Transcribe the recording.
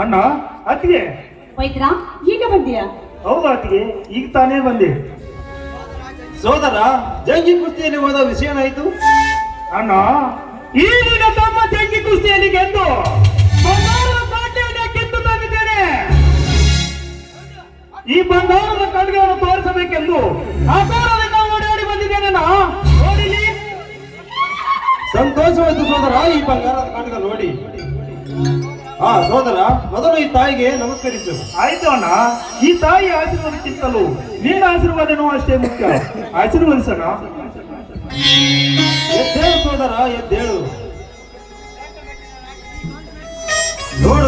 ಅಣ್ಣ ಅತ್ತಿಗೆ ವೈದ್ಯರ ಈಗ ಬಂದಿಯಾ? ಹೌದು ಅತ್ತಿಗೆ, ಈಗ ತಾನೇ ಬಂದೆ. ಸೋದರ, ಜಂಗಿ ಕುಸ್ತಿಯಲ್ಲಿ ಹೋದ ವಿಷಯನಾಯಿತು. ಅಣ್ಣ, ಈ ದಿನ ತಮ್ಮ ಜಂಗಿ ಕುಸ್ತಿಯಲ್ಲಿ ಗೆದ್ದು ಬಂಗಾರದ ಕೋಟೆಯನ್ನು ಗೆದ್ದು ತಂದಿದ್ದೇನೆ. ಈ ಬಂಗಾರದ ಖಡ್ಗವನ್ನು ತೋರಿಸಬೇಕೆಂದು ಆಕಾರದಿಂದ ಓಡಾಡಿ ಬಂದಿದ್ದೇನೆ. ನೋಡಿಲಿ. ಸಂತೋಷವಾಯಿತು ಸೋದರ, ಈ ಬಂಗಾರದ ಕಾಟಕ ನೋಡಿ. ಸೋದರ, ಮೊದಲು ಈ ತಾಯಿಗೆ ನಮಸ್ಕರಿಸು. ಆಯ್ತು ಅಣ್ಣ, ಈ ತಾಯಿ ಆಶೀರ್ವಾದಕ್ಕಿಂತಲೂ ನೀನ ಆಶೀರ್ವಾದನೂ ಅಷ್ಟೇ ಮುಖ್ಯ. ಆಶೀರ್ವದಿಸೋಣ. ಎದ್ದೇಳು ಸೋದರ, ಎದ್ದೇಳು. ನೋಡು